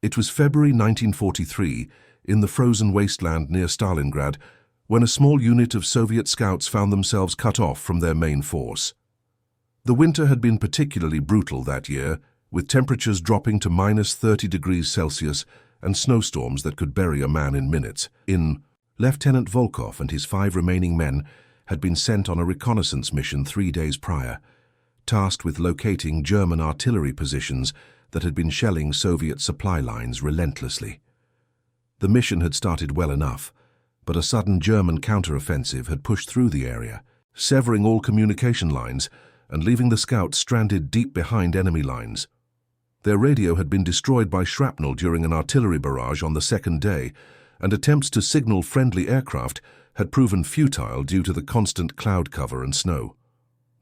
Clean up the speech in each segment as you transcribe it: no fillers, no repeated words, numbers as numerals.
It was February 1943, in the frozen wasteland near Stalingrad, when a small unit of Soviet scouts found themselves cut off from their main force. The winter had been particularly brutal that year, with temperatures dropping to -30 degrees Celsius and snowstorms that could bury a man in minutes. Lieutenant Volkov and his 5 remaining men had been sent on a reconnaissance mission 3 days prior, tasked with locating German artillery positions that had been shelling Soviet supply lines relentlessly. The mission had started well enough, but a sudden German counteroffensive had pushed through the area, severing all communication lines and leaving the scouts stranded deep behind enemy lines. Their radio had been destroyed by shrapnel during an artillery barrage on the 2nd day, and attempts to signal friendly aircraft had proven futile due to the constant cloud cover and snow.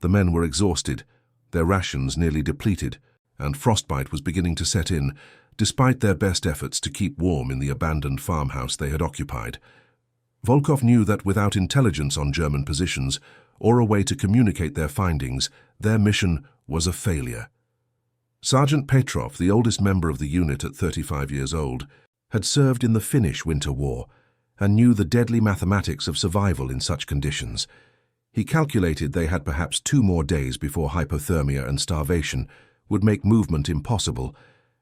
The men were exhausted, their rations nearly depleted, and frostbite was beginning to set in, despite their best efforts to keep warm in the abandoned farmhouse they had occupied. Volkov knew that without intelligence on German positions, or a way to communicate their findings, their mission was a failure. Sergeant Petrov, the oldest member of the unit at 35 years old, had served in the Finnish Winter War and knew the deadly mathematics of survival in such conditions. He calculated they had perhaps 2 more days before hypothermia and starvation would make movement impossible,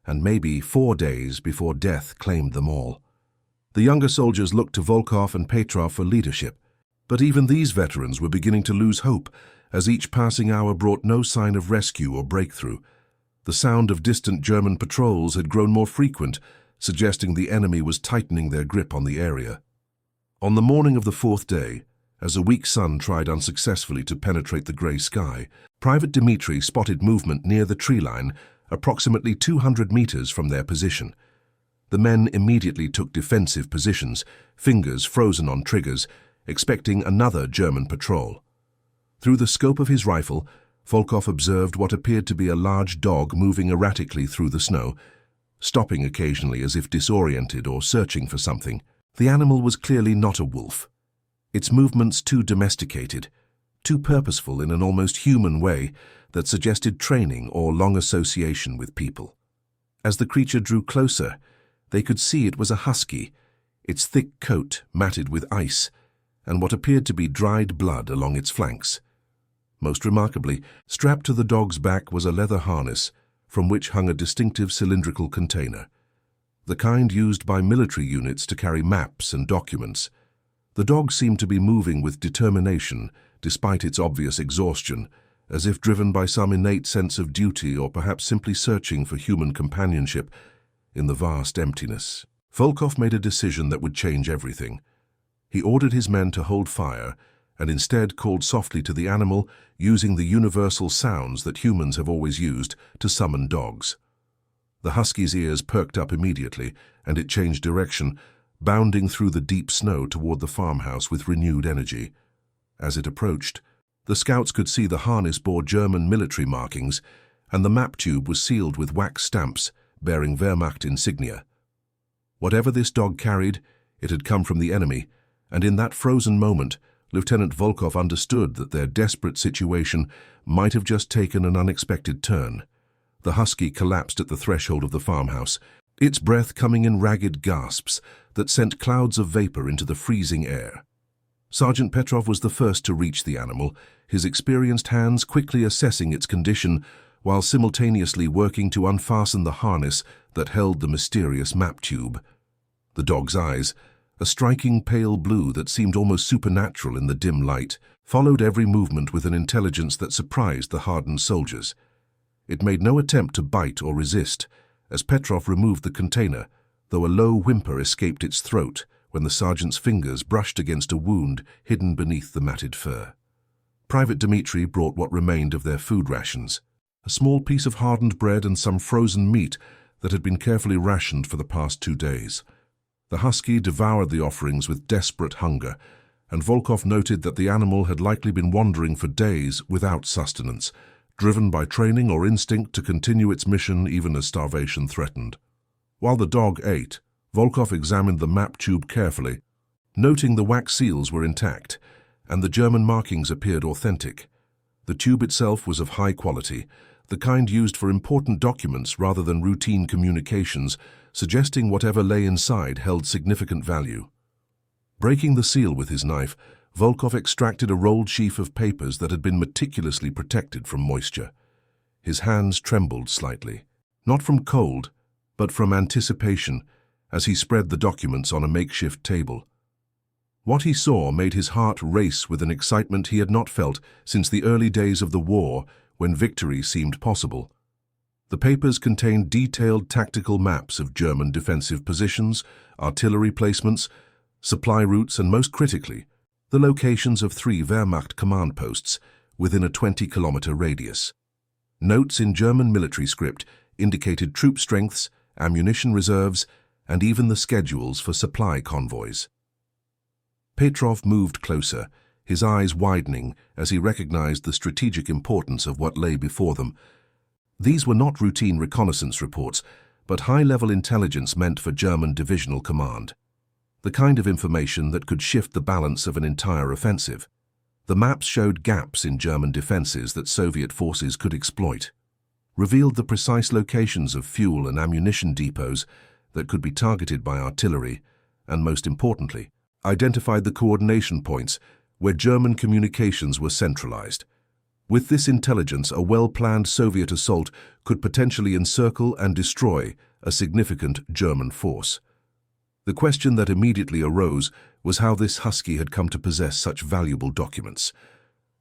and maybe 4 days before death claimed them all. The younger soldiers looked to Volkov and Petrov for leadership, but even these veterans were beginning to lose hope as each passing hour brought no sign of rescue or breakthrough. The sound of distant German patrols had grown more frequent, suggesting the enemy was tightening their grip on the area. On the morning of the 4th day, as a weak sun tried unsuccessfully to penetrate the grey sky, Private Dmitri spotted movement near the tree line, approximately 200 meters from their position. The men immediately took defensive positions, fingers frozen on triggers, expecting another German patrol. Through the scope of his rifle, Volkov observed what appeared to be a large dog moving erratically through the snow, stopping occasionally as if disoriented or searching for something. The animal was clearly not a wolf. Its movements too domesticated, too purposeful in an almost human way that suggested training or long association with people. As the creature drew closer, they could see it was a husky, its thick coat matted with ice, and what appeared to be dried blood along its flanks. Most remarkably, strapped to the dog's back was a leather harness, from which hung a distinctive cylindrical container, the kind used by military units to carry maps and documents. The dog seemed to be moving with determination, despite its obvious exhaustion, as if driven by some innate sense of duty or perhaps simply searching for human companionship in the vast emptiness. Volkov made a decision that would change everything. He ordered his men to hold fire and instead called softly to the animal, using the universal sounds that humans have always used to summon dogs. The husky's ears perked up immediately, and it changed direction, bounding through the deep snow toward the farmhouse with renewed energy. As it approached, the scouts could see the harness bore German military markings, and the map tube was sealed with wax stamps bearing Wehrmacht insignia. Whatever this dog carried, it had come from the enemy, and in that frozen moment, Lieutenant Volkov understood that their desperate situation might have just taken an unexpected turn. The husky collapsed at the threshold of the farmhouse, its breath coming in ragged gasps that sent clouds of vapor into the freezing air. Sergeant Petrov was the first to reach the animal, his experienced hands quickly assessing its condition while simultaneously working to unfasten the harness that held the mysterious map tube. The dog's eyes, a striking pale blue that seemed almost supernatural in the dim light, followed every movement with an intelligence that surprised the hardened soldiers. It made no attempt to bite or resist, as Petrov removed the container, though a low whimper escaped its throat when the sergeant's fingers brushed against a wound hidden beneath the matted fur. Private Dmitri brought what remained of their food rations, a small piece of hardened bread and some frozen meat that had been carefully rationed for the past 2 days. The husky devoured the offerings with desperate hunger, and Volkov noted that the animal had likely been wandering for days without sustenance, driven by training or instinct to continue its mission even as starvation threatened. While the dog ate, Volkov examined the map tube carefully, noting the wax seals were intact, and the German markings appeared authentic. The tube itself was of high quality, the kind used for important documents rather than routine communications, suggesting whatever lay inside held significant value. Breaking the seal with his knife, Volkov extracted a rolled sheaf of papers that had been meticulously protected from moisture. His hands trembled slightly, not from cold, but from anticipation, as he spread the documents on a makeshift table. What he saw made his heart race with an excitement he had not felt since the early days of the war, when victory seemed possible. The papers contained detailed tactical maps of German defensive positions, artillery placements, supply routes, and most critically, the locations of 3 Wehrmacht command posts within a 20-kilometer radius. Notes in German military script indicated troop strengths, ammunition reserves, and even the schedules for supply convoys. Petrov moved closer, his eyes widening as he recognized the strategic importance of what lay before them. These were not routine reconnaissance reports, but high-level intelligence meant for German divisional command. The kind of information that could shift the balance of an entire offensive. The maps showed gaps in German defenses that Soviet forces could exploit, revealed the precise locations of fuel and ammunition depots that could be targeted by artillery, and most importantly, identified the coordination points where German communications were centralized. With this intelligence, a well-planned Soviet assault could potentially encircle and destroy a significant German force. The question that immediately arose was how this Husky had come to possess such valuable documents.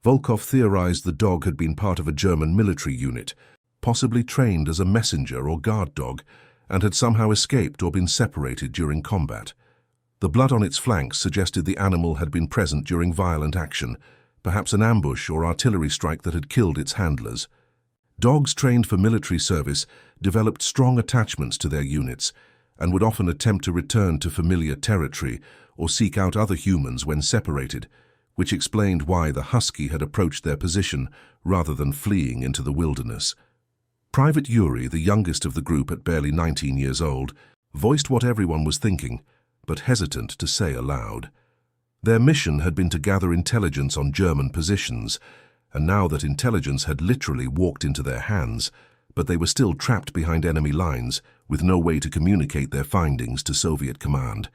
Volkov theorized the dog had been part of a German military unit, possibly trained as a messenger or guard dog, and had somehow escaped or been separated during combat. The blood on its flanks suggested the animal had been present during violent action, perhaps an ambush or artillery strike that had killed its handlers. Dogs trained for military service developed strong attachments to their units, and would often attempt to return to familiar territory or seek out other humans when separated, which explained why the Husky had approached their position rather than fleeing into the wilderness. Private Yuri, the youngest of the group at barely 19 years old, voiced what everyone was thinking, but hesitant to say aloud. Their mission had been to gather intelligence on German positions, and now that intelligence had literally walked into their hands, but they were still trapped behind enemy lines, with no way to communicate their findings to Soviet command.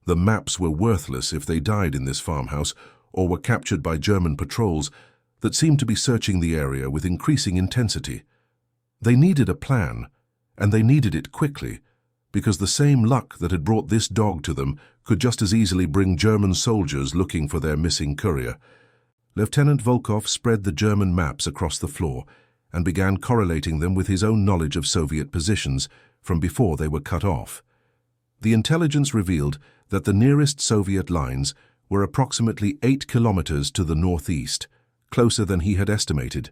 The maps were worthless if they died in this farmhouse or were captured by German patrols that seemed to be searching the area with increasing intensity. They needed a plan, and they needed it quickly, because the same luck that had brought this dog to them could just as easily bring German soldiers looking for their missing courier. Lieutenant Volkov spread the German maps across the floor and began correlating them with his own knowledge of Soviet positions from before they were cut off. The intelligence revealed that the nearest Soviet lines were approximately 8 kilometers to the northeast, closer than he had estimated.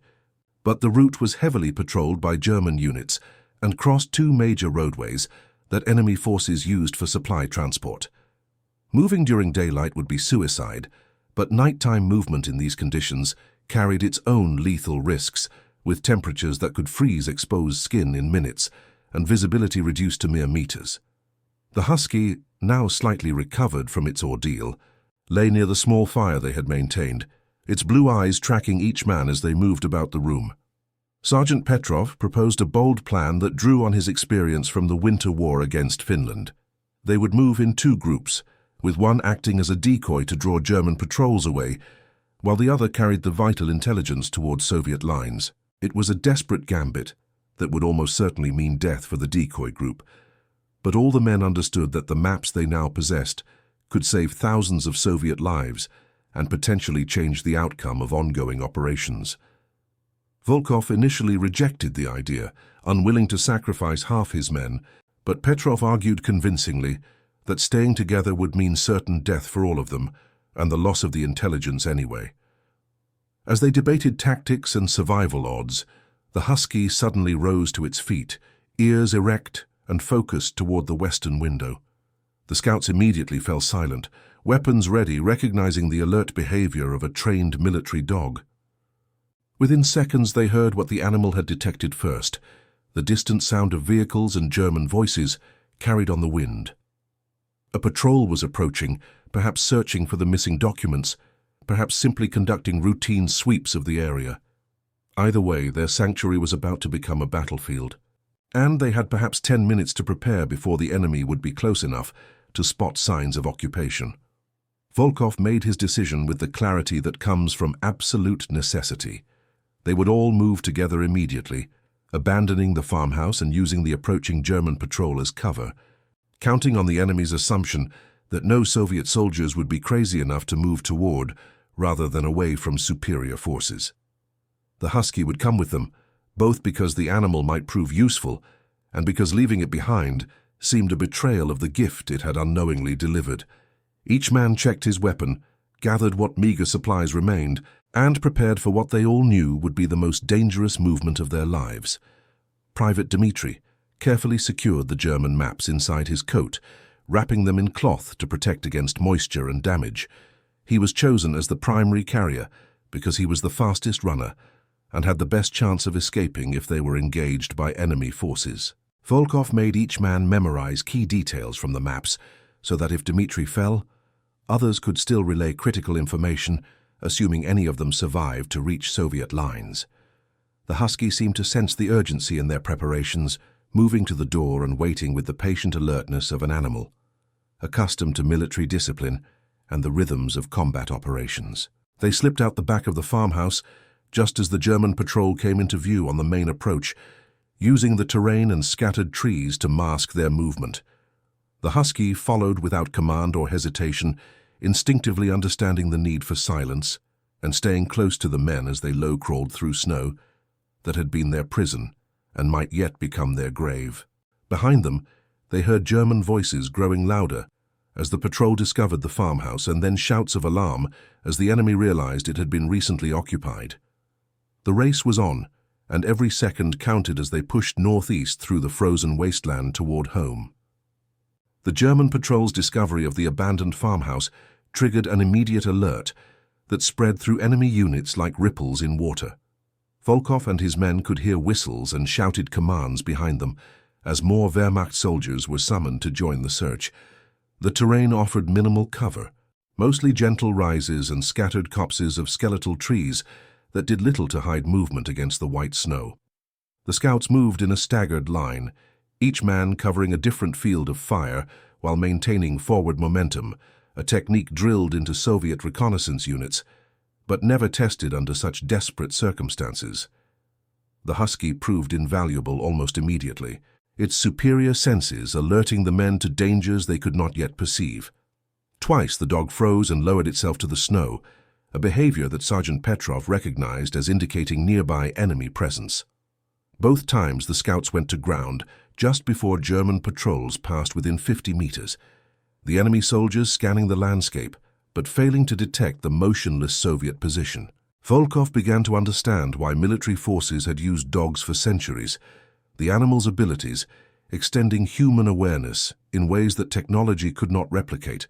But the route was heavily patrolled by German units and crossed 2 major roadways that enemy forces used for supply transport. Moving during daylight would be suicide, but nighttime movement in these conditions carried its own lethal risks, with temperatures that could freeze exposed skin in minutes and visibility reduced to mere meters. The Husky, now slightly recovered from its ordeal, lay near the small fire they had maintained, its blue eyes tracking each man as they moved about the room. Sergeant Petrov proposed a bold plan that drew on his experience from the winter war against Finland. They would move in 2 groups, with one acting as a decoy to draw German patrols away, while the other carried the vital intelligence towards Soviet lines. It was a desperate gambit that would almost certainly mean death for the decoy group, but all the men understood that the maps they now possessed could save thousands of Soviet lives and potentially change the outcome of ongoing operations. Volkov initially rejected the idea, unwilling to sacrifice half his men, but Petrov argued convincingly that staying together would mean certain death for all of them, and the loss of the intelligence anyway. As they debated tactics and survival odds, the Husky suddenly rose to its feet, ears erect and focused toward the western window. The scouts immediately fell silent, weapons ready, recognizing the alert behavior of a trained military dog. Within seconds they heard what the animal had detected first, the distant sound of vehicles and German voices carried on the wind. A patrol was approaching, perhaps searching for the missing documents, perhaps simply conducting routine sweeps of the area. Either way, their sanctuary was about to become a battlefield. And they had perhaps 10 minutes to prepare before the enemy would be close enough to spot signs of occupation. Volkov made his decision with the clarity that comes from absolute necessity. They would all move together immediately, abandoning the farmhouse and using the approaching German patrol as cover, counting on the enemy's assumption that no Soviet soldiers would be crazy enough to move toward rather than away from superior forces. The Husky would come with them, both because the animal might prove useful and because leaving it behind seemed a betrayal of the gift it had unknowingly delivered. Each man checked his weapon, gathered what meager supplies remained, and prepared for what they all knew would be the most dangerous movement of their lives. Private Dmitri carefully secured the German maps inside his coat, wrapping them in cloth to protect against moisture and damage. He was chosen as the primary carrier because he was the fastest runner and had the best chance of escaping if they were engaged by enemy forces. Volkov made each man memorize key details from the maps so that if Dmitri fell, others could still relay critical information, assuming any of them survived to reach Soviet lines. The Husky seemed to sense the urgency in their preparations, moving to the door and waiting with the patient alertness of an animal, accustomed to military discipline and the rhythms of combat operations. They slipped out the back of the farmhouse just as the German patrol came into view on the main approach, using the terrain and scattered trees to mask their movement. The Husky followed without command or hesitation, instinctively understanding the need for silence and staying close to the men as they low-crawled through snow that had been their prison and might yet become their grave. Behind them, they heard German voices growing louder as the patrol discovered the farmhouse, and then shouts of alarm as the enemy realized it had been recently occupied. The race was on, and every second counted as they pushed northeast through the frozen wasteland toward home. The German patrol's discovery of the abandoned farmhouse triggered an immediate alert that spread through enemy units like ripples in water. Volkov and his men could hear whistles and shouted commands behind them as more Wehrmacht soldiers were summoned to join the search. The terrain offered minimal cover, mostly gentle rises and scattered copses of skeletal trees that did little to hide movement against the white snow. The scouts moved in a staggered line, each man covering a different field of fire while maintaining forward momentum, a technique drilled into Soviet reconnaissance units, but never tested under such desperate circumstances. The Husky proved invaluable almost immediately, its superior senses alerting the men to dangers they could not yet perceive. Twice the dog froze and lowered itself to the snow, a behavior that Sergeant Petrov recognized as indicating nearby enemy presence. Both times the scouts went to ground just before German patrols passed within 50 meters, the enemy soldiers scanning the landscape, but failing to detect the motionless Soviet position. Volkov began to understand why military forces had used dogs for centuries, the animal's abilities extending human awareness in ways that technology could not replicate,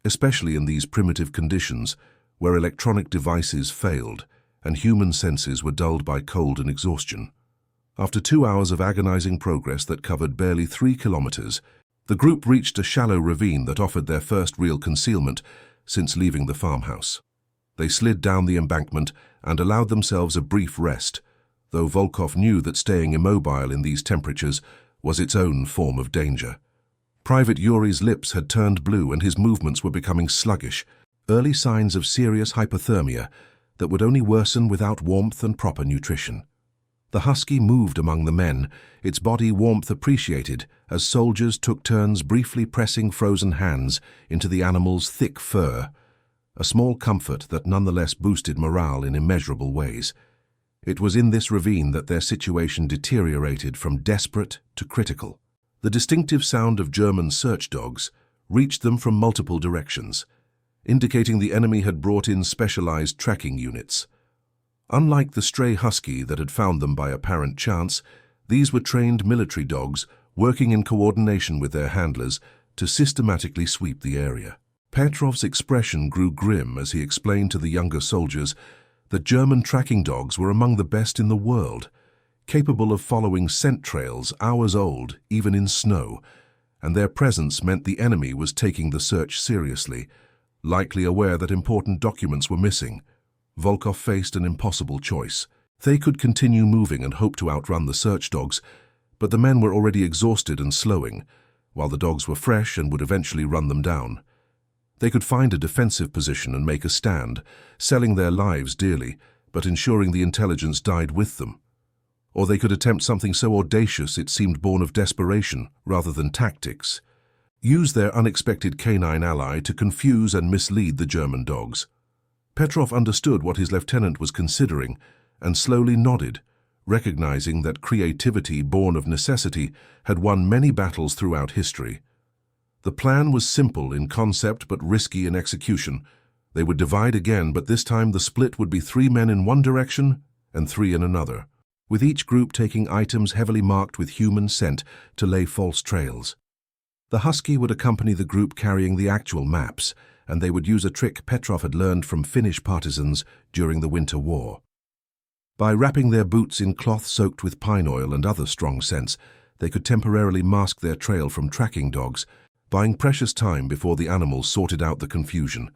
especially in these primitive conditions where electronic devices failed and human senses were dulled by cold and exhaustion. After 2 hours of agonizing progress that covered barely 3 kilometers, the group reached a shallow ravine that offered their first real concealment since leaving the farmhouse. They slid down the embankment and allowed themselves a brief rest, though Volkov knew that staying immobile in these temperatures was its own form of danger. Private Yuri's lips had turned blue and his movements were becoming sluggish, early signs of serious hypothermia that would only worsen without warmth and proper nutrition. The Husky moved among the men, its body warmth appreciated as soldiers took turns briefly pressing frozen hands into the animal's thick fur, a small comfort that nonetheless boosted morale in immeasurable ways. It was in this ravine that their situation deteriorated from desperate to critical. The distinctive sound of German search dogs reached them from multiple directions, indicating the enemy had brought in specialized tracking units. Unlike the stray Husky that had found them by apparent chance, these were trained military dogs working in coordination with their handlers to systematically sweep the area. Petrov's expression grew grim as he explained to the younger soldiers that German tracking dogs were among the best in the world, capable of following scent trails hours old, even in snow, and their presence meant the enemy was taking the search seriously, likely aware that important documents were missing. Volkov faced an impossible choice. They could continue moving and hope to outrun the search dogs, But the men were already exhausted and slowing, while the dogs were fresh and would eventually run them down. They could find a defensive position and make a stand, selling their lives dearly, but ensuring the intelligence died with them. Or they could attempt something so audacious it seemed born of desperation rather than tactics. Use their unexpected canine ally to confuse and mislead the German dogs. Petrov understood what his lieutenant was considering and slowly nodded, recognizing that creativity born of necessity had won many battles throughout history. The plan was simple in concept but risky in execution. They would divide again, but this time the split would be 3 men in one direction and 3 in another, with each group taking items heavily marked with human scent to lay false trails. The Husky would accompany the group carrying the actual maps, and they would use a trick Petrov had learned from Finnish partisans during the Winter War. By wrapping their boots in cloth soaked with pine oil and other strong scents, they could temporarily mask their trail from tracking dogs, buying precious time before the animals sorted out the confusion.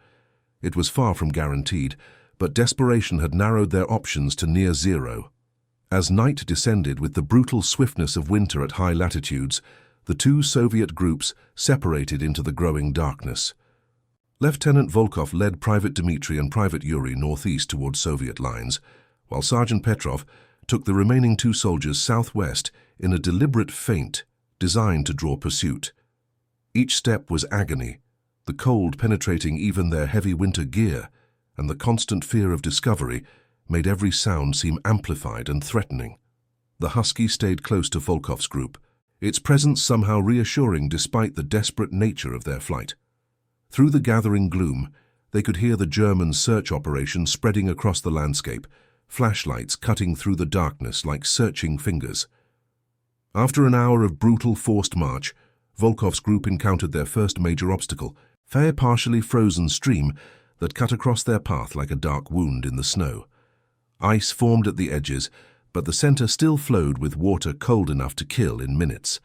It was far from guaranteed, but desperation had narrowed their options to near zero. As night descended with the brutal swiftness of winter at high latitudes, the 2 Soviet groups separated into the growing darkness. Lieutenant Volkov led Private Dmitri and Private Yuri northeast toward Soviet lines, while Sergeant Petrov took the remaining 2 soldiers southwest in a deliberate feint designed to draw pursuit. Each step was agony, the cold penetrating even their heavy winter gear, and the constant fear of discovery made every sound seem amplified and threatening. The Husky stayed close to Volkov's group, its presence somehow reassuring despite the desperate nature of their flight. Through the gathering gloom, they could hear the German search operation spreading across the landscape, flashlights cutting through the darkness like searching fingers. After an hour of brutal forced march, Volkov's group encountered their first major obstacle, a partially frozen stream that cut across their path like a dark wound in the snow. Ice formed at the edges, but the center still flowed with water cold enough to kill in minutes.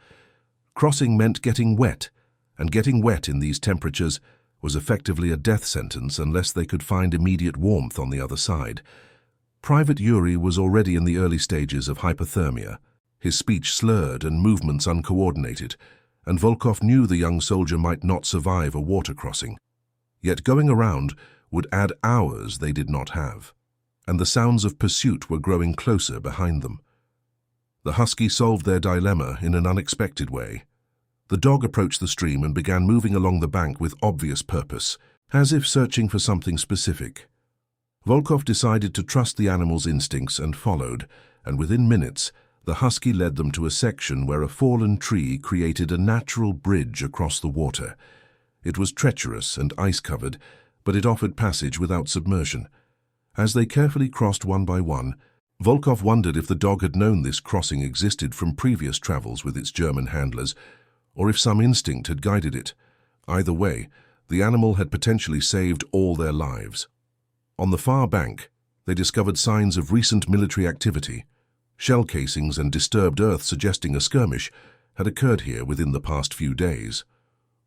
Crossing meant getting wet, and getting wet in these temperatures was effectively a death sentence unless they could find immediate warmth on the other side. Private Yuri was already in the early stages of hypothermia, his speech slurred and movements uncoordinated, and Volkov knew the young soldier might not survive a water crossing. Yet going around would add hours they did not have, and the sounds of pursuit were growing closer behind them. The Husky solved their dilemma in an unexpected way. The dog approached the stream and began moving along the bank with obvious purpose, as if searching for something specific. Volkov decided to trust the animal's instincts and followed, and within minutes, the Husky led them to a section where a fallen tree created a natural bridge across the water. It was treacherous and ice-covered, but it offered passage without submersion. As they carefully crossed one by one, Volkov wondered if the dog had known this crossing existed from previous travels with its German handlers, or if some instinct had guided it. Either way, the animal had potentially saved all their lives. On the far bank, they discovered signs of recent military activity. Shell casings and disturbed earth suggesting a skirmish had occurred here within the past few days.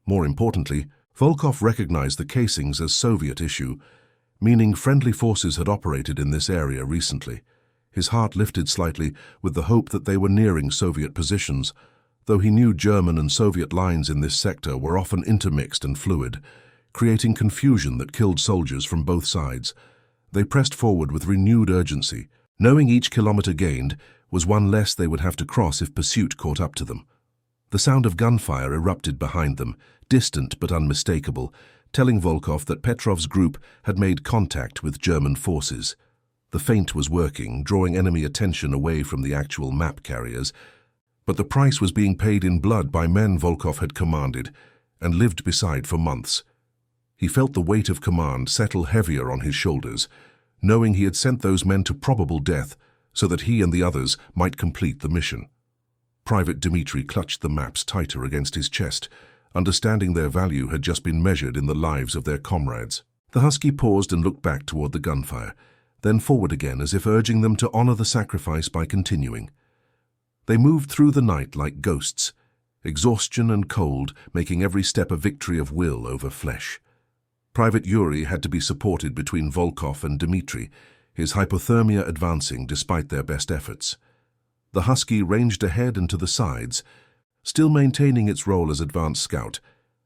More importantly, Volkov recognized the casings as Soviet issue, meaning friendly forces had operated in this area recently. His heart lifted slightly with the hope that they were nearing Soviet positions, though he knew German and Soviet lines in this sector were often intermixed and fluid, creating confusion that killed soldiers from both sides. They pressed forward with renewed urgency, knowing each kilometer gained was one less they would have to cross if pursuit caught up to them. The sound of gunfire erupted behind them, distant but unmistakable, telling Volkov that Petrov's group had made contact with German forces. The feint was working, drawing enemy attention away from the actual map carriers, but the price was being paid in blood by men Volkov had commanded and lived beside for months. He felt the weight of command settle heavier on his shoulders, knowing he had sent those men to probable death so that he and the others might complete the mission. Private Dmitri clutched the maps tighter against his chest, understanding their value had just been measured in the lives of their comrades. The Husky paused and looked back toward the gunfire, then forward again as if urging them to honor the sacrifice by continuing. They moved through the night like ghosts, exhaustion and cold making every step a victory of will over flesh. Private Yuri had to be supported between Volkov and Dmitri, his hypothermia advancing despite their best efforts. The Husky ranged ahead and to the sides, still maintaining its role as advance scout,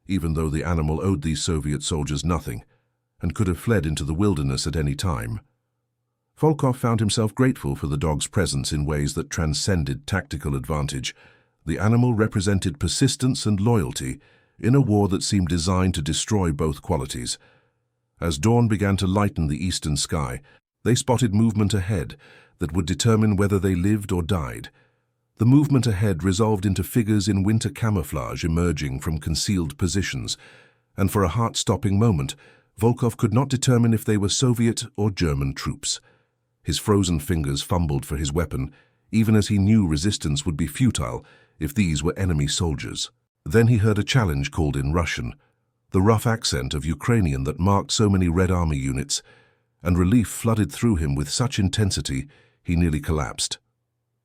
even though the animal owed these Soviet soldiers nothing and could have fled into the wilderness at any time. Volkov found himself grateful for the dog's presence in ways that transcended tactical advantage. The animal represented persistence and loyalty in a war that seemed designed to destroy both qualities. As dawn began to lighten the eastern sky, they spotted movement ahead that would determine whether they lived or died. The movement ahead resolved into figures in winter camouflage emerging from concealed positions, and for a heart-stopping moment, Volkov could not determine if they were Soviet or German troops. His frozen fingers fumbled for his weapon, even as he knew resistance would be futile if these were enemy soldiers. Then he heard a challenge called in Russian, the rough accent of Ukrainian that marked so many Red Army units, and relief flooded through him with such intensity he nearly collapsed.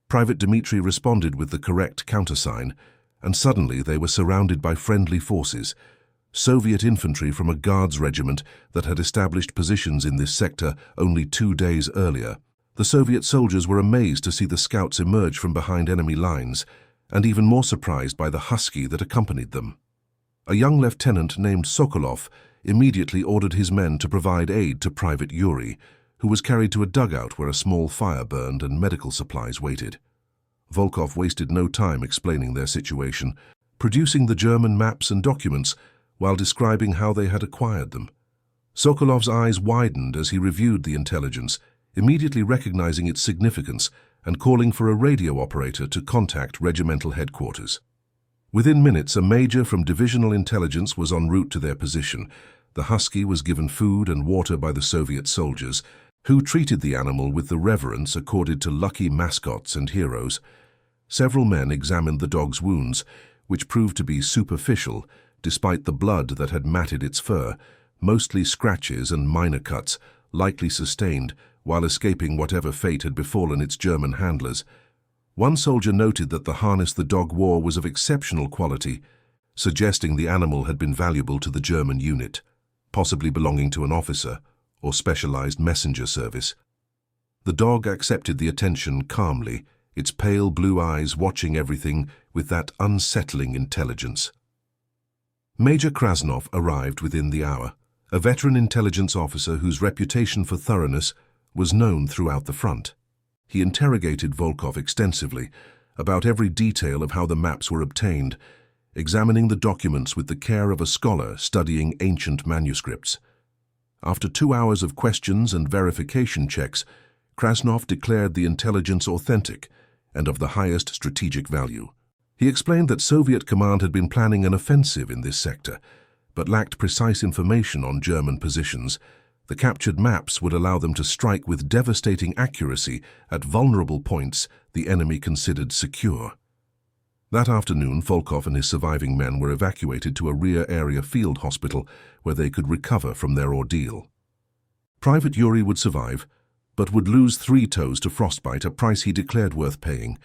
Private Dmitri responded with the correct countersign, and suddenly they were surrounded by friendly forces, Soviet infantry from a Guards regiment that had established positions in this sector only 2 days earlier. The Soviet soldiers were amazed to see the scouts emerge from behind enemy lines, and even more surprised by the Husky that accompanied them. A young lieutenant named Sokolov immediately ordered his men to provide aid to Private Yuri, who was carried to a dugout where a small fire burned and medical supplies waited. Volkov wasted no time explaining their situation, producing the German maps and documents while describing how they had acquired them. Sokolov's eyes widened as he reviewed the intelligence, immediately recognizing its significance and calling for a radio operator to contact regimental headquarters. Within minutes, a major from divisional intelligence was en route to their position. The Husky was given food and water by the Soviet soldiers, who treated the animal with the reverence accorded to lucky mascots and heroes. Several men examined the dog's wounds, which proved to be superficial, despite the blood that had matted its fur, mostly scratches and minor cuts, likely sustained while escaping whatever fate had befallen its German handlers. One soldier noted that the harness the dog wore was of exceptional quality, suggesting the animal had been valuable to the German unit, possibly belonging to an officer or specialized messenger service. The dog accepted the attention calmly, its pale blue eyes watching everything with that unsettling intelligence. Major Krasnov arrived within the hour, a veteran intelligence officer whose reputation for thoroughness was known throughout the front. He interrogated Volkov extensively about every detail of how the maps were obtained, examining the documents with the care of a scholar studying ancient manuscripts. After 2 hours of questions and verification checks, Krasnov declared the intelligence authentic and of the highest strategic value. He explained that Soviet command had been planning an offensive in this sector, but lacked precise information on German positions. The captured maps would allow them to strike with devastating accuracy at vulnerable points the enemy considered secure. That afternoon, Volkov and his surviving men were evacuated to a rear-area field hospital where they could recover from their ordeal. Private Yuri would survive, but would lose 3 toes to frostbite, a price he declared worth paying.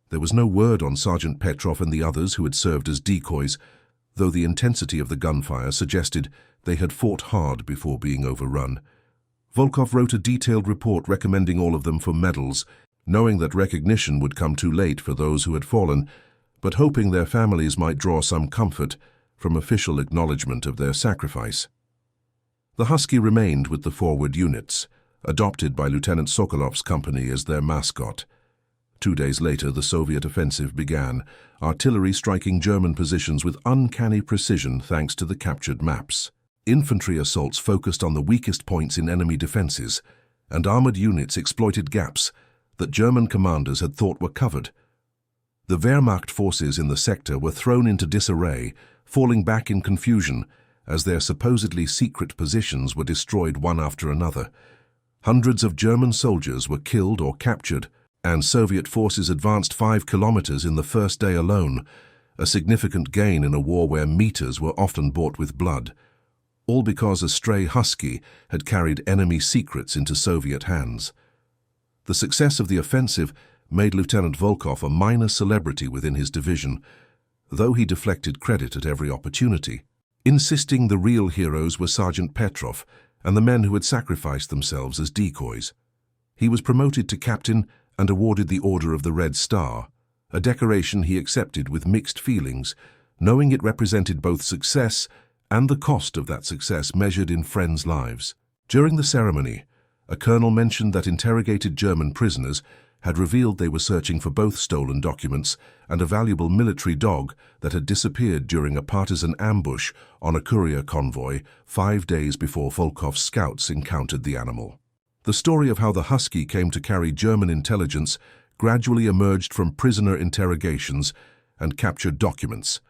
There was no word on Sergeant Petrov and the others who had served as decoys, though the intensity of the gunfire suggested they had fought hard before being overrun. Volkov wrote a detailed report recommending all of them for medals, knowing that recognition would come too late for those who had fallen, but hoping their families might draw some comfort from official acknowledgement of their sacrifice. The Husky remained with the forward units, adopted by Lieutenant Sokolov's company as their mascot. 2 days later, the Soviet offensive began, artillery striking German positions with uncanny precision thanks to the captured maps. Infantry assaults focused on the weakest points in enemy defenses, and armored units exploited gaps that German commanders had thought were covered. The Wehrmacht forces in the sector were thrown into disarray, falling back in confusion as their supposedly secret positions were destroyed one after another. Hundreds of German soldiers were killed or captured, and Soviet forces advanced 5 kilometers in the first day alone, a significant gain in a war where meters were often bought with blood, all because a stray Husky had carried enemy secrets into Soviet hands. The success of the offensive made Lieutenant Volkov a minor celebrity within his division, though he deflected credit at every opportunity, insisting the real heroes were Sergeant Petrov and the men who had sacrificed themselves as decoys. He was promoted to captain and awarded the Order of the Red Star, a decoration he accepted with mixed feelings, knowing it represented both success and the cost of that success measured in friends' lives. During the ceremony, a colonel mentioned that interrogated German prisoners had revealed they were searching for both stolen documents and a valuable military dog that had disappeared during a partisan ambush on a courier convoy 5 days before Volkov's scouts encountered the animal. The story of how the Husky came to carry German intelligence gradually emerged from prisoner interrogations and captured documents.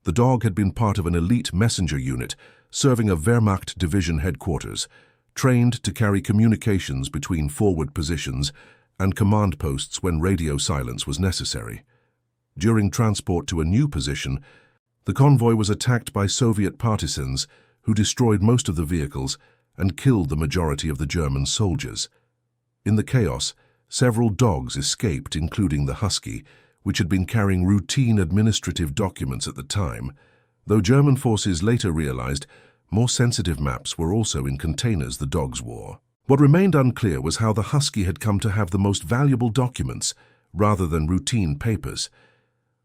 The dog had been part of an elite messenger unit serving a Wehrmacht division headquarters, trained to carry communications between forward positions and command posts when radio silence was necessary. During transport to a new position, the convoy was attacked by Soviet partisans who destroyed most of the vehicles and killed the majority of the German soldiers. In the chaos, several dogs escaped, including the Husky, which had been carrying routine administrative documents at the time, though German forces later realized more sensitive maps were also in containers the dogs wore. What remained unclear was how the Husky had come to have the most valuable documents rather than routine papers.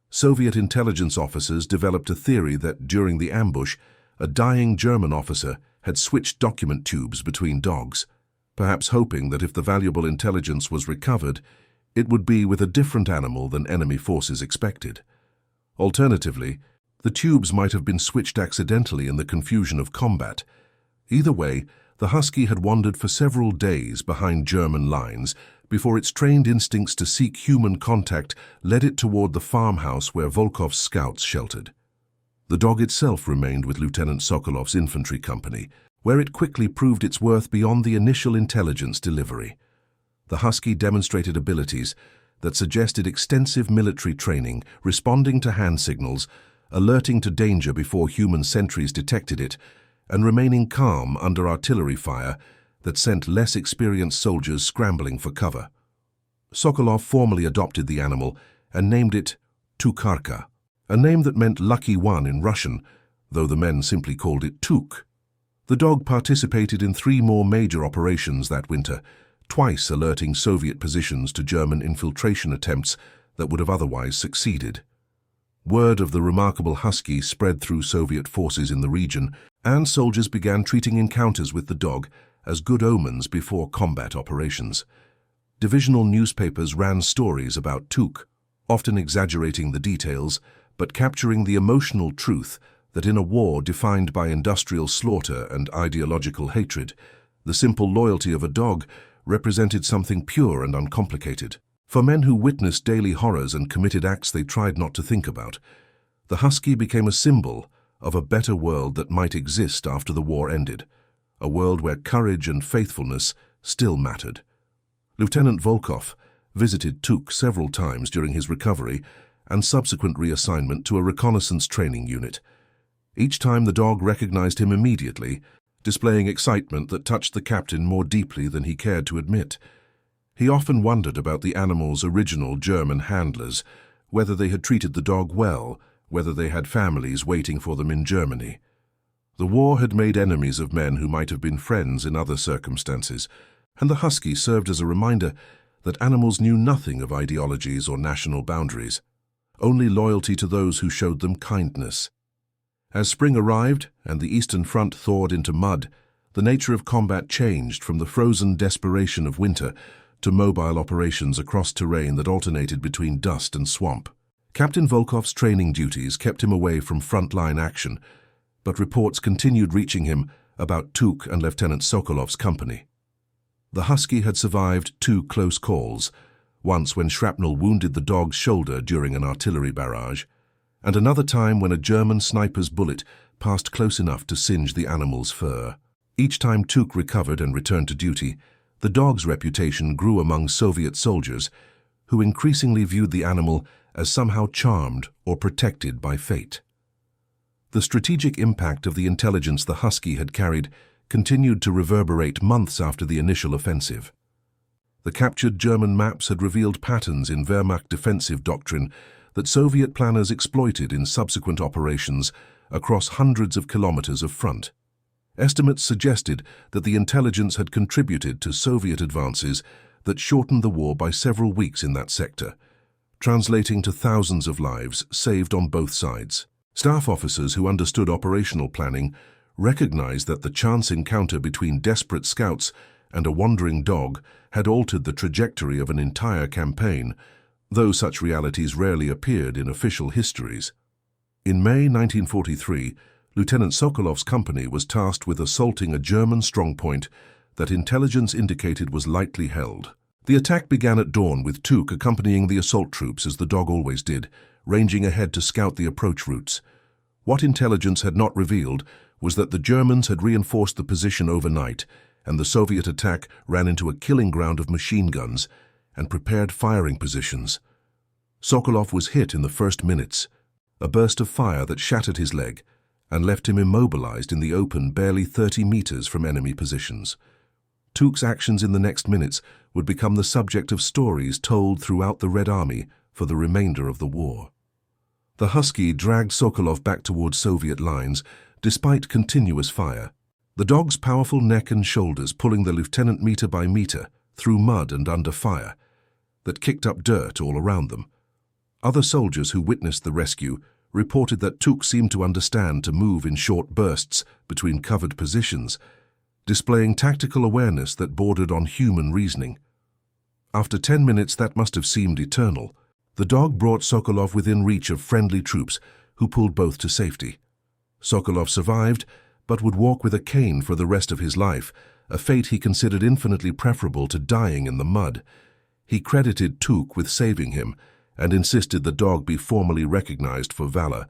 Soviet intelligence officers developed a theory that during the ambush, a dying German officer had switched document tubes between dogs, perhaps hoping that if the valuable intelligence was recovered, it would be with a different animal than enemy forces expected. Alternatively, the tubes might have been switched accidentally in the confusion of combat. Either way, the Husky had wandered for several days behind German lines before its trained instincts to seek human contact led it toward the farmhouse where Volkov's scouts sheltered. The dog itself remained with Lieutenant Sokolov's infantry company, where it quickly proved its worth beyond the initial intelligence delivery. The Husky demonstrated abilities that suggested extensive military training, responding to hand signals, alerting to danger before human sentries detected it, and remaining calm under artillery fire that sent less experienced soldiers scrambling for cover. Sokolov formally adopted the animal and named it Tukarka, a name that meant lucky one in Russian, though the men simply called it Tuk. The dog participated in 3 more major operations that winter, twice alerting Soviet positions to German infiltration attempts that would have otherwise succeeded. Word of the remarkable Husky spread through Soviet forces in the region, and soldiers began treating encounters with the dog as good omens before combat operations. Divisional newspapers ran stories about Tuk, often exaggerating the details, but capturing the emotional truth that in a war defined by industrial slaughter and ideological hatred, the simple loyalty of a dog represented something pure and uncomplicated. For men who witnessed daily horrors and committed acts they tried not to think about, the Husky became a symbol of a better world that might exist after the war ended, a world where courage and faithfulness still mattered. Lieutenant Volkov visited Tuk several times during his recovery and subsequent reassignment to a reconnaissance training unit. Each time the dog recognized him immediately, displaying excitement that touched the captain more deeply than he cared to admit. He often wondered about the animal's original German handlers, whether they had treated the dog well, whether they had families waiting for them in Germany. The war had made enemies of men who might have been friends in other circumstances, and the Husky served as a reminder that animals knew nothing of ideologies or national boundaries, only loyalty to those who showed them kindness. As spring arrived and the Eastern Front thawed into mud, the nature of combat changed from the frozen desperation of winter to mobile operations across terrain that alternated between dust and swamp. Captain Volkov's training duties kept him away from frontline action, but reports continued reaching him about Tuk and Lieutenant Sokolov's company. The Husky had survived 2 close calls, once when shrapnel wounded the dog's shoulder during an artillery barrage, and another time when a German sniper's bullet passed close enough to singe the animal's fur. Each time Tuk recovered and returned to duty, the dog's reputation grew among Soviet soldiers, who increasingly viewed the animal as somehow charmed or protected by fate. The strategic impact of the intelligence the Husky had carried continued to reverberate months after the initial offensive. The captured German maps had revealed patterns in Wehrmacht defensive doctrine that Soviet planners exploited in subsequent operations across hundreds of kilometers of front. Estimates suggested that the intelligence had contributed to Soviet advances that shortened the war by several weeks in that sector, translating to thousands of lives saved on both sides. Staff officers who understood operational planning recognized that the chance encounter between desperate scouts and a wandering dog had altered the trajectory of an entire campaign, though such realities rarely appeared in official histories. In May 1943, Lieutenant Sokolov's company was tasked with assaulting a German strongpoint that intelligence indicated was lightly held. The attack began at dawn with Tuke accompanying the assault troops as the dog always did, ranging ahead to scout the approach routes. What intelligence had not revealed was that the Germans had reinforced the position overnight, and the Soviet attack ran into a killing ground of machine guns and prepared firing positions. Sokolov was hit in the first minutes, a burst of fire that shattered his leg and left him immobilized in the open barely 30 meters from enemy positions. Tuke's actions in the next minutes would become the subject of stories told throughout the Red Army for the remainder of the war. The Husky dragged Sokolov back towards Soviet lines despite continuous fire, the dog's powerful neck and shoulders pulling the lieutenant meter by meter through mud and under fire that kicked up dirt all around them. Other soldiers who witnessed the rescue reported that Tuke seemed to understand to move in short bursts between covered positions, displaying tactical awareness that bordered on human reasoning. After 10 minutes that must have seemed eternal, the dog brought Sokolov within reach of friendly troops who pulled both to safety. Sokolov survived, but would walk with a cane for the rest of his life, a fate he considered infinitely preferable to dying in the mud. He credited Tuke with saving him and insisted the dog be formally recognized for valor,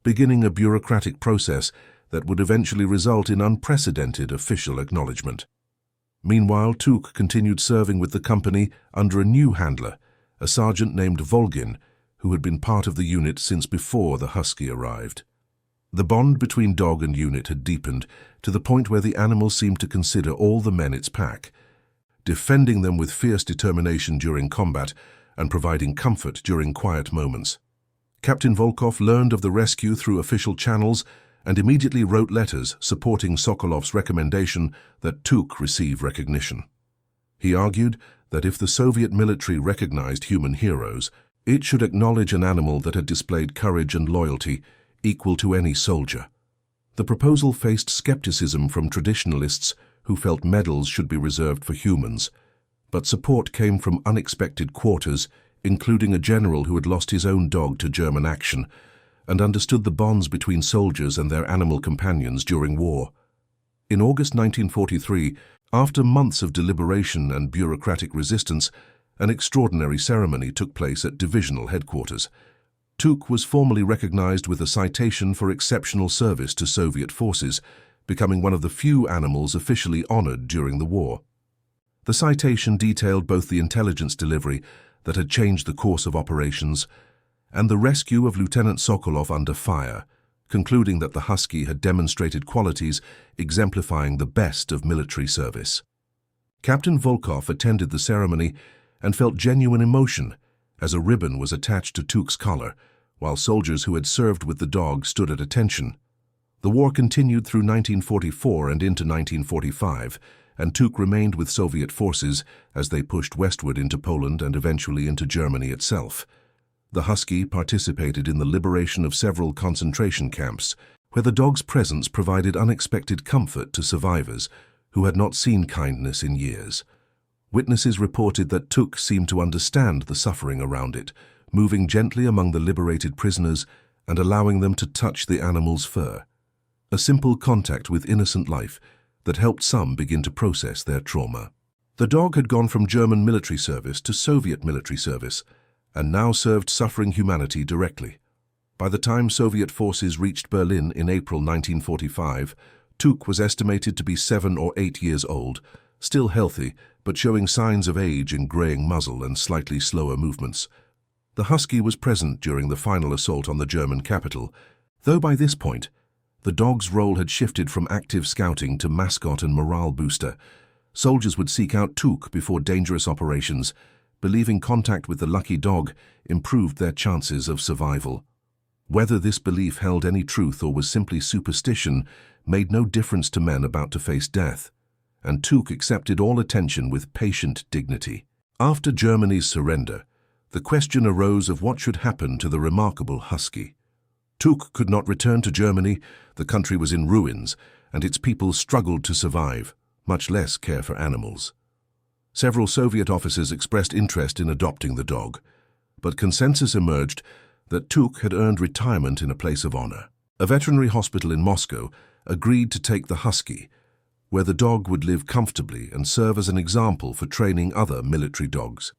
beginning a bureaucratic process that would eventually result in unprecedented official acknowledgement. Meanwhile, Tuke continued serving with the company under a new handler, a sergeant named Volgin, who had been part of the unit since before the Husky arrived. The bond between dog and unit had deepened to the point where the animal seemed to consider all the men its pack, defending them with fierce determination during combat and providing comfort during quiet moments. Captain Volkov learned of the rescue through official channels and immediately wrote letters supporting Sokolov's recommendation that Tuke receive recognition. He argued that if the Soviet military recognized human heroes, it should acknowledge an animal that had displayed courage and loyalty equal to any soldier. The proposal faced skepticism from traditionalists who felt medals should be reserved for humans, but support came from unexpected quarters, including a general who had lost his own dog to German action and understood the bonds between soldiers and their animal companions during war. In August 1943, after months of deliberation and bureaucratic resistance, an extraordinary ceremony took place at divisional headquarters. Tuke was formally recognized with a citation for exceptional service to Soviet forces, becoming one of the few animals officially honored during the war. The citation detailed both the intelligence delivery that had changed the course of operations and the rescue of Lieutenant Sokolov under fire, concluding that the Husky had demonstrated qualities exemplifying the best of military service. Captain Volkov attended the ceremony and felt genuine emotion as a ribbon was attached to Tuke's collar, while soldiers who had served with the dog stood at attention. The war continued through 1944 and into 1945, and Tuke remained with Soviet forces as they pushed westward into Poland and eventually into Germany itself. The Husky participated in the liberation of several concentration camps, where the dog's presence provided unexpected comfort to survivors who had not seen kindness in years. Witnesses reported that Tuke seemed to understand the suffering around it, moving gently among the liberated prisoners and allowing them to touch the animal's fur. A simple contact with innocent life that helped some begin to process their trauma. The dog had gone from German military service to Soviet military service, and now served suffering humanity directly. By the time Soviet forces reached Berlin in April 1945, Tuke was estimated to be 7 or 8 years old, still healthy, but showing signs of age in graying muzzle and slightly slower movements. The Husky was present during the final assault on the German capital, though by this point, the dog's role had shifted from active scouting to mascot and morale booster. Soldiers would seek out Tuke before dangerous operations, believing contact with the lucky dog improved their chances of survival. Whether this belief held any truth or was simply superstition made no difference to men about to face death. and Tuch accepted all attention with patient dignity. After Germany's surrender, the question arose of what should happen to the remarkable Husky. Tuch could not return to Germany, the country was in ruins, and its people struggled to survive, much less care for animals. Several Soviet officers expressed interest in adopting the dog, but consensus emerged that Tuch had earned retirement in a place of honor. A veterinary hospital in Moscow agreed to take the Husky, where the dog would live comfortably and serve as an example for training other military dogs.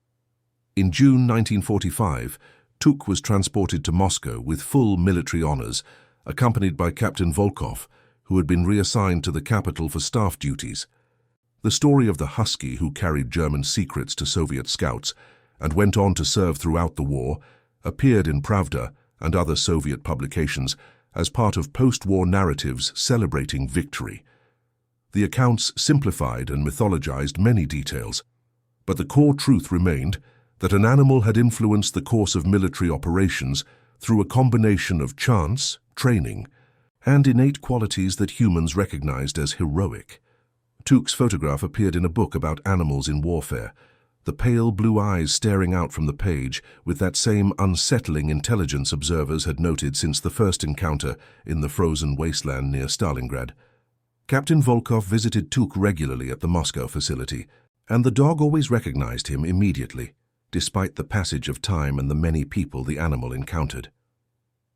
In June 1945, Tuch was transported to Moscow with full military honors, accompanied by Captain Volkov, who had been reassigned to the capital for staff duties. The story of the Husky, who carried German secrets to Soviet scouts and went on to serve throughout the war, appeared in Pravda and other Soviet publications as part of post-war narratives celebrating victory. The accounts simplified and mythologized many details, but the core truth remained that an animal had influenced the course of military operations through a combination of chance, training, and innate qualities that humans recognized as heroic. Tuch's photograph appeared in a book about animals in warfare, the pale blue eyes staring out from the page with that same unsettling intelligence observers had noted since the first encounter in the frozen wasteland near Stalingrad. Captain Volkov visited Tuch regularly at the Moscow facility, and the dog always recognized him immediately, despite the passage of time and the many people the animal encountered.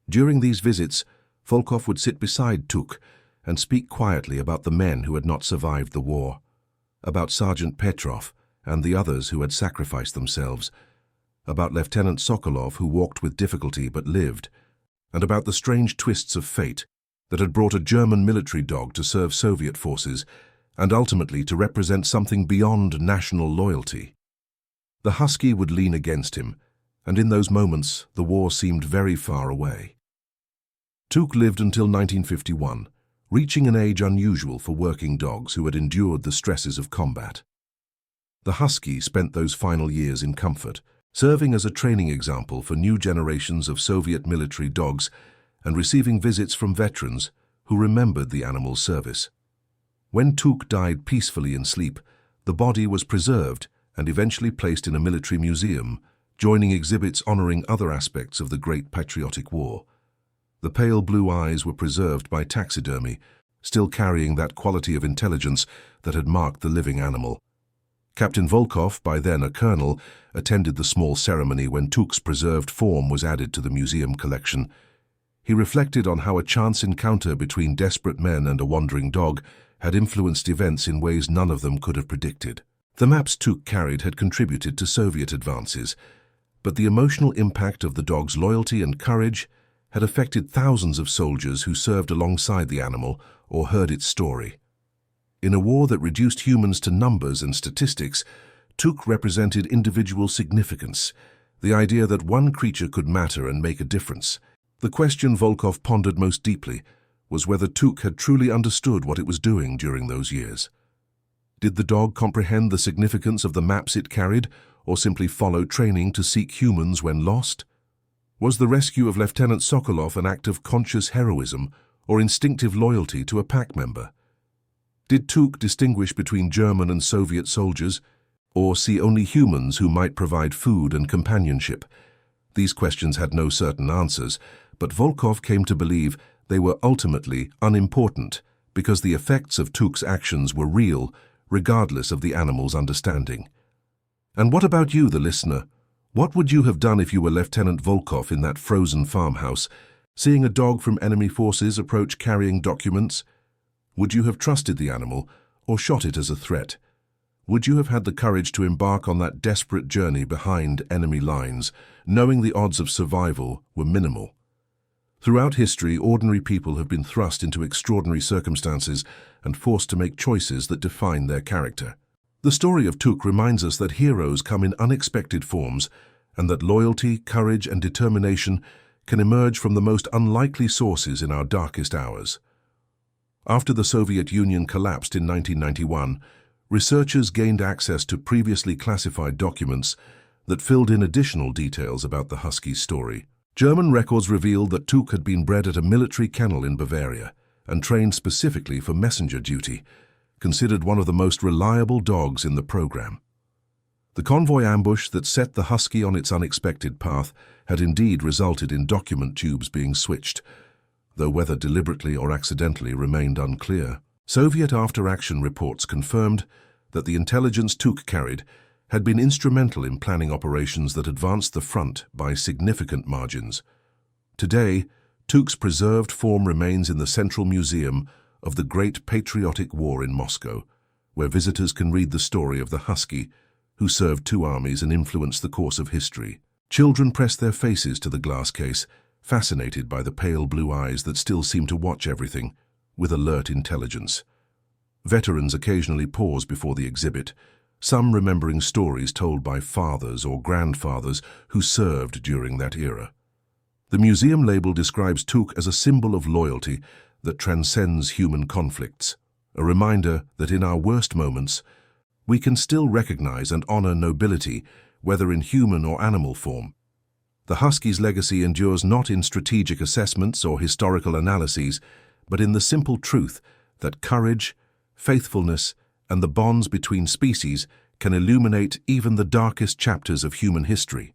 During these visits, Volkov would sit beside Tuch and speak quietly about the men who had not survived the war, about Sergeant Petrov and the others who had sacrificed themselves, about Lieutenant Sokolov who walked with difficulty but lived, and about the strange twists of fate that had brought a German military dog to serve Soviet forces and ultimately to represent something beyond national loyalty. The Husky would lean against him, and in those moments the war seemed very far away. Tuch lived until 1951, reaching an age unusual for working dogs who had endured the stresses of combat. The Husky spent those final years in comfort, serving as a training example for new generations of Soviet military dogs and receiving visits from veterans who remembered the animal's service. When Tuch died peacefully in sleep, the body was preserved and eventually placed in a military museum, joining exhibits honoring other aspects of the Great Patriotic War. The pale blue eyes were preserved by taxidermy, still carrying that quality of intelligence that had marked the living animal. Captain Volkov, by then a colonel, attended the small ceremony when Tuch's preserved form was added to the museum collection. He reflected on how a chance encounter between desperate men and a wandering dog had influenced events in ways none of them could have predicted. The maps Tuch carried had contributed to Soviet advances, but the emotional impact of the dog's loyalty and courage had affected thousands of soldiers who served alongside the animal or heard its story. In a war that reduced humans to numbers and statistics, Tuch represented individual significance, the idea that one creature could matter and make a difference. The question Volkov pondered most deeply was whether Tuch had truly understood what it was doing during those years. Did the dog comprehend the significance of the maps it carried, or simply follow training to seek humans when lost? Was the rescue of Lieutenant Sokolov an act of conscious heroism or instinctive loyalty to a pack member? Did Tuch distinguish between German and Soviet soldiers, or see only humans who might provide food and companionship? These questions had no certain answers, but Volkov came to believe they were ultimately unimportant because the effects of Tuch's actions were real, regardless of the animal's understanding. And what about you, the listener? What would you have done if you were Lieutenant Volkov in that frozen farmhouse, seeing a dog from enemy forces approach carrying documents? Would you have trusted the animal or shot it as a threat? Would you have had the courage to embark on that desperate journey behind enemy lines, knowing the odds of survival were minimal? Throughout history, ordinary people have been thrust into extraordinary circumstances and forced to make choices that define their character. The story of Tuch reminds us that heroes come in unexpected forms and that loyalty, courage, and determination can emerge from the most unlikely sources in our darkest hours. After the Soviet Union collapsed in 1991, researchers gained access to previously classified documents that filled in additional details about the Husky's story. German records revealed that Tuch had been bred at a military kennel in Bavaria and trained specifically for messenger duty, considered one of the most reliable dogs in the program. The convoy ambush that set the Husky on its unexpected path had indeed resulted in document tubes being switched, though whether deliberately or accidentally remained unclear. Soviet after-action reports confirmed that the intelligence Tuk carried had been instrumental in planning operations that advanced the front by significant margins. Today, Tuk's preserved form remains in the Central Museum of the Great Patriotic War in Moscow, where visitors can read the story of the Husky, who served two armies and influenced the course of history. Children press their faces to the glass case, fascinated by the pale blue eyes that still seem to watch everything with alert intelligence. Veterans occasionally pause before the exhibit, some remembering stories told by fathers or grandfathers who served during that era. The museum label describes Tuk as a symbol of loyalty that transcends human conflicts, a reminder that in our worst moments, we can still recognize and honor nobility, whether in human or animal form. The Husky's legacy endures not in strategic assessments or historical analyses, but in the simple truth that courage, faithfulness, and the bonds between species can illuminate even the darkest chapters of human history.